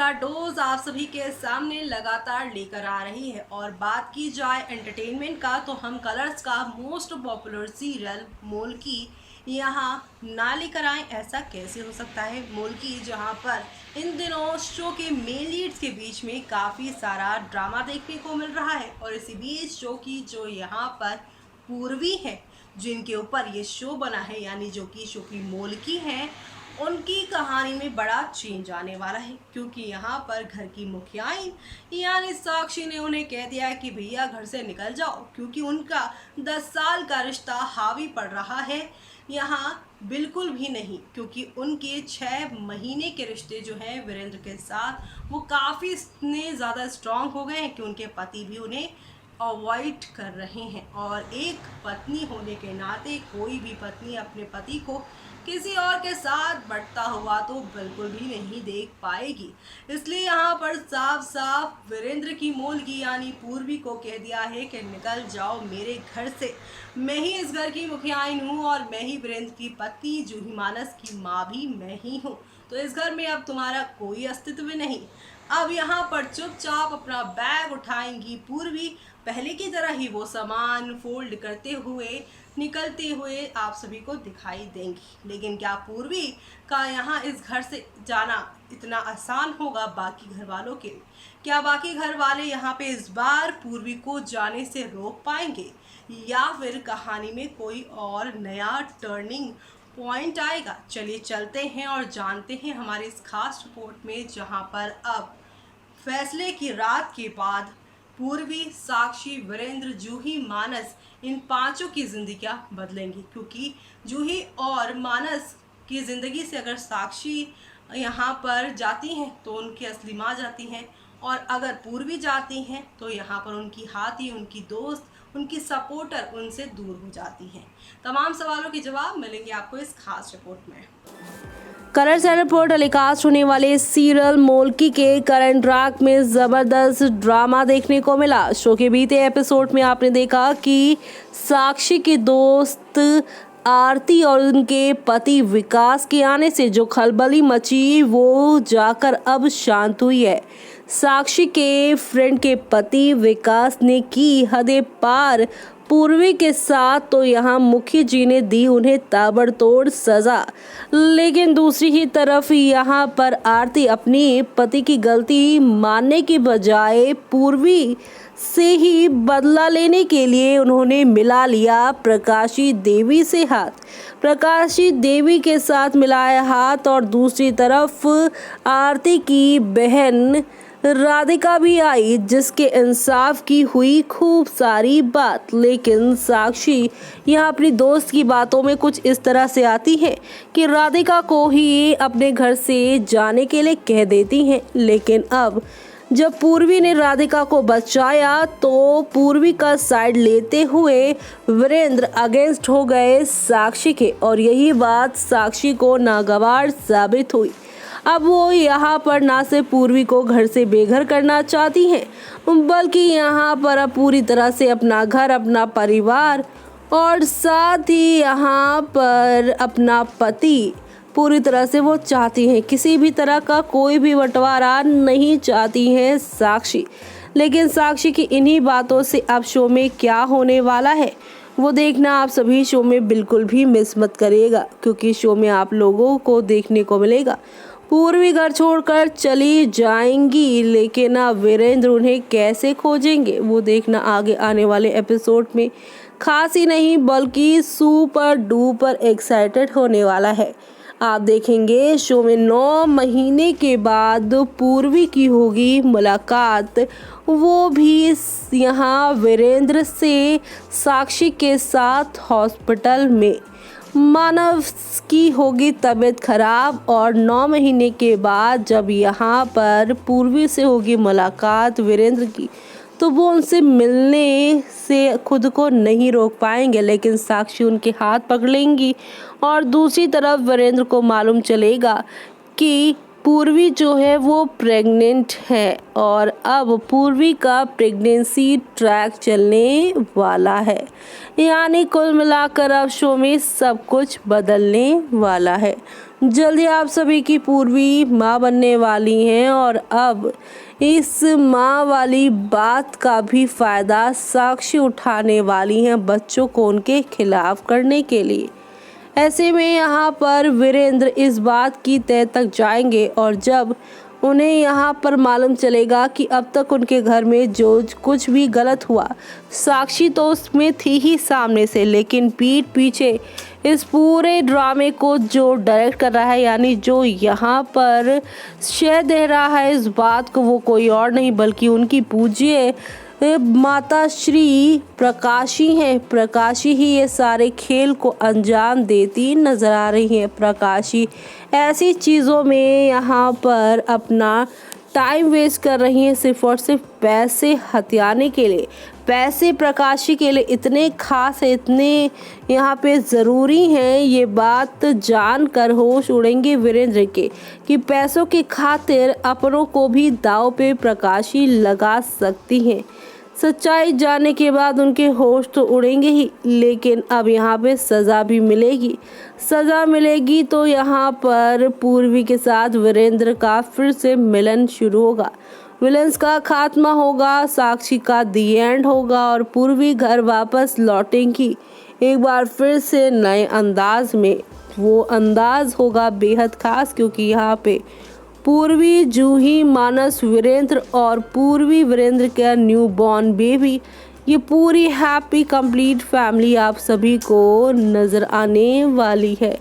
का डोज आप सभी के सामने लगातार लेकर आ रही है। और बात की जाए एंटरटेनमेंट का तो हम कलर्स का मोस्ट पॉपुलर सीरियल मुल्की यहाँ ना लेकर आए, ऐसा कैसे हो सकता है। मुल्की जहाँ पर इन दिनों शो के मेन लीड्स के बीच में काफ़ी सारा ड्रामा देखने को मिल रहा है। और इसी बीच शो की जो यहाँ पर पूर्वी है, जिनके ऊपर ये शो बना है, यानी जो कि शो की मोल्की है, उनकी कहानी में बड़ा चेंज आने वाला है। क्योंकि यहाँ पर घर की मुखियाइन यानी साक्षी ने उन्हें कह दिया कि भैया घर से निकल जाओ, क्योंकि उनका 10 साल का रिश्ता हावी पड़ रहा है। यहाँ बिल्कुल भी नहीं, क्योंकि उनके 6 महीने के रिश्ते जो हैं वीरेंद्र के साथ, वो काफ़ी इतने ज़्यादा स्ट्रांग हो गए हैं कि उनके पति भी उन्हें अवॉइड कर रहे हैं। और एक पत्नी होने के नाते कोई भी पत्नी अपने पति को किसी और के साथ बढ़ता हुआ तो बिल्कुल भी नहीं देख पाएगी। इसलिए यहाँ पर साफ साफ वीरेंद्र की मोलगी यानी पूर्वी को कह दिया है कि निकल जाओ मेरे घर से, मैं ही इस घर की मुखियाइन हूँ और मैं ही वीरेंद्र की पत्नी जूही मानस की माँ भी मैं ही हूँ। तो इस घर में अब तुम्हारा कोई अस्तित्व नहीं। अब यहाँ पर चुपचाप अपना बैग उठाएंगी पूर्वी, पहले की तरह ही वो सामान फोल्ड करते हुए निकलते हुए आप सभी को दिखाई देंगी। लेकिन क्या पूर्वी का यहाँ इस घर से जाना इतना आसान होगा बाकी घर वालों के लिए? क्या बाकी घर वाले यहाँ पे इस बार पूर्वी को जाने से रोक पाएंगे, या फिर कहानी में कोई और नया टर्निंग पॉइंट आएगा? चलिए चलते हैं और जानते हैं हमारे इस खास रिपोर्ट में, जहाँ पर अब फैसले की रात के बाद पूर्वी, साक्षी, वीरेंद्र, जूही, मानस, इन पांचों की जिंदगियां बदलेंगी। क्योंकि जूही और मानस की ज़िंदगी से अगर साक्षी यहाँ पर जाती हैं तो उनकी असली माँ जाती हैं, और अगर पूर्वी जाती हैं तो यहाँ पर उनकी हाथी, उनकी दोस्त, उनकी सपोर्टर उनसे दूर हो जाती हैं। तमाम सवालों के जवाब मिलेंगे आपको इस खास रिपोर्ट में। कलर्स चैनल पर टेलीकास्ट होने वाले सीरियल मोल्की के करंट ट्रैक में जबरदस्त ड्रामा देखने को मिला। शो के बीते एपिसोड में आपने देखा कि साक्षी की दोस्त आरती और उनके पति विकास के आने से जो खलबली मची वो जाकर अब शांत हुई है। साक्षी के फ्रेंड के पति विकास ने की हदें पार पूर्वी के साथ, तो यहाँ मुखी जी ने दी उन्हें ताबड़तोड़ सजा। लेकिन दूसरी ही तरफ यहाँ पर आरती अपनी पति की गलती मानने की बजाय पूर्वी से ही बदला लेने के लिए उन्होंने मिला लिया प्रकाशी देवी से हाथ। प्रकाशी देवी के साथ मिलाया हाथ, और दूसरी तरफ आरती की बहन राधिका भी आई, जिसके इंसाफ की हुई खूब सारी बात। लेकिन साक्षी यहाँ अपनी दोस्त की बातों में कुछ इस तरह से आती है कि राधिका को ही अपने घर से जाने के लिए कह देती हैं। लेकिन अब जब पूर्वी ने राधिका को बचाया तो पूर्वी का साइड लेते हुए वीरेंद्र अगेंस्ट हो गए साक्षी के, और यही बात साक्षी को नागवार साबित हुई। अब वो यहाँ पर ना सिर्फ पूर्वी को घर से बेघर करना चाहती हैं, बल्कि यहाँ पर अब पूरी तरह से अपना घर, अपना परिवार और साथ ही यहाँ पर अपना पति पूरी तरह से वो चाहती हैं। किसी भी तरह का कोई भी बंटवारा नहीं चाहती हैं साक्षी। लेकिन साक्षी की इन्हीं बातों से अब शो में क्या होने वाला है वो देखना आप सभी शो में बिल्कुल भी मिस मत करिएगा, क्योंकि शो में आप लोगों को देखने को मिलेगा पूर्वी घर छोड़कर चली जाएंगी, लेकिन अब वीरेंद्र उन्हें कैसे खोजेंगे वो देखना आगे आने वाले एपिसोड में खास ही नहीं बल्कि सुपर डुपर एक्साइटेड होने वाला है। आप देखेंगे शो में 9 महीने के बाद पूर्वी की होगी मुलाकात, वो भी यहाँ वीरेंद्र से साक्षी के साथ हॉस्पिटल में। मानव की होगी तबीयत खराब, और 9 महीने के बाद जब यहाँ पर पूर्वी से होगी मुलाकात वीरेंद्र की, तो वो उनसे मिलने से खुद को नहीं रोक पाएंगे। लेकिन साक्षी उनके हाथ पकड़ेंगी, और दूसरी तरफ वीरेंद्र को मालूम चलेगा कि पूर्वी जो है वो प्रेग्नेंट है, और अब पूर्वी का प्रेगनेंसी ट्रैक चलने वाला है। यानी कुल मिलाकर अब शो में सब कुछ बदलने वाला है। जल्दी आप सभी की पूर्वी माँ बनने वाली हैं और अब इस माँ वाली बात का भी फायदा साक्षी उठाने वाली हैं बच्चों को उनके खिलाफ करने के लिए। ऐसे में यहाँ पर वीरेंद्र इस बात की तह तक जाएंगे और जब उन्हें यहाँ पर मालूम चलेगा कि अब तक उनके घर में जो कुछ भी गलत हुआ, साक्षी तो उसमें थी ही सामने से, लेकिन पीठ पीछे इस पूरे ड्रामे को जो डायरेक्ट कर रहा है, यानी जो यहाँ पर श्रेय दे रहा है इस बात को, वो कोई और नहीं बल्कि उनकी पूज्य माता श्री प्रकाशी हैं। प्रकाशी ही ये सारे खेल को अंजाम देती नजर आ रही हैं। प्रकाशी ऐसी चीज़ों में यहाँ पर अपना टाइम वेस्ट कर रही हैं सिर्फ और सिर्फ पैसे हथियाने के लिए। पैसे प्रकाशी के लिए इतने खास है, इतने यहाँ पे ज़रूरी हैं, ये बात जानकर होश उड़ेंगे वीरेंद्र के कि पैसों की खातिर अपनों को भी दांव पे प्रकाशी लगा सकती हैं। सच्चाई जानने के बाद उनके होश तो उड़ेंगे ही, लेकिन अब यहाँ पे सज़ा भी मिलेगी। सज़ा मिलेगी तो यहाँ पर पूर्वी के साथ वीरेंद्र का फिर से मिलन शुरू होगा। विलन्स का खात्मा होगा, साक्षी का दी एंड होगा और पूर्वी घर वापस लौटेंगी एक बार फिर से नए अंदाज में। वो अंदाज होगा बेहद खास, क्योंकि यहाँ पे पूर्वी, जूही, मानस, वीरेंद्र और पूर्वी वीरेंद्र का न्यू बॉर्न बेबी, ये पूरी हैप्पी कंप्लीट फैमिली आप सभी को नज़र आने वाली है।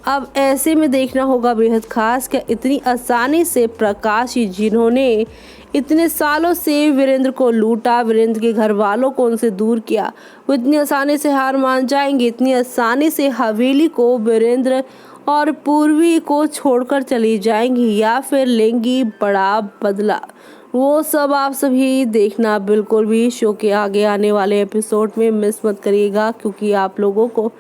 अब ऐसे में देखना होगा बेहद खास, क्या इतनी आसानी से प्रकाशी, जिन्होंने इतने सालों से वीरेंद्र को लूटा, वीरेंद्र के घर वालों को उनसे दूर किया, वो इतनी आसानी से हार मान जाएंगे? इतनी आसानी से हवेली को वीरेंद्र और पूर्वी को छोड़कर चली जाएंगी या फिर लेंगी बड़ा बदला? वो सब आप सभी देखना बिल्कुल भी शो के आगे आने वाले एपिसोड में मिस मत करिएगा, क्योंकि आप लोगों को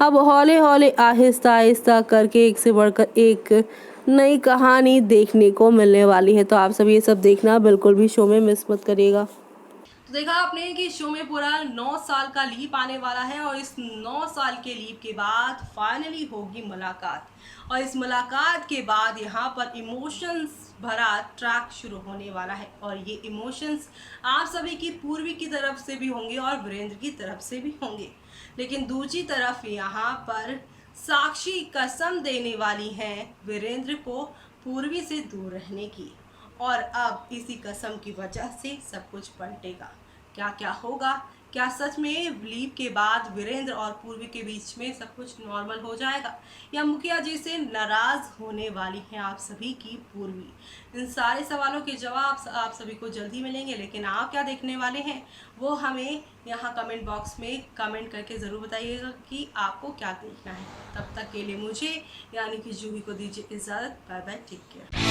अब हौले हौले आहिस्ता आहिस्ता करके एक से बढ़कर एक नई कहानी देखने को मिलने वाली है। तो आप सभी ये सब देखना बिल्कुल भी शो में मिस मत करिएगा। तो देखा आपने कि शो में पूरा 9 साल का लीप आने वाला है और इस 9 साल के लीप के बाद फाइनली होगी मुलाकात, और इस मुलाकात के बाद यहाँ पर इमोशंस भरा ट्रैक शुरू होने वाला है। और ये इमोशंस आप सभी की पूर्वी की तरफ से भी होंगे और वीरेंद्र की तरफ से भी होंगे, लेकिन दूसरी तरफ यहाँ पर साक्षी कसम देने वाली है वीरेंद्र को पूर्वी से दूर रहने की, और अब इसी कसम की वजह से सब कुछ पलटेगा। क्या क्या होगा? क्या सच में लीप के बाद वीरेंद्र और पूर्वी के बीच में सब कुछ नॉर्मल हो जाएगा, या मुखिया जी से नाराज़ होने वाली हैं आप सभी की पूर्वी? इन सारे सवालों के जवाब आप सभी को जल्दी मिलेंगे, लेकिन आप क्या देखने वाले हैं वो हमें यहाँ कमेंट बॉक्स में कमेंट करके ज़रूर बताइएगा कि आपको क्या देखना है। तब तक के लिए मुझे यानी कि जूही को दीजिए इजाज़त। Bye bye, take care.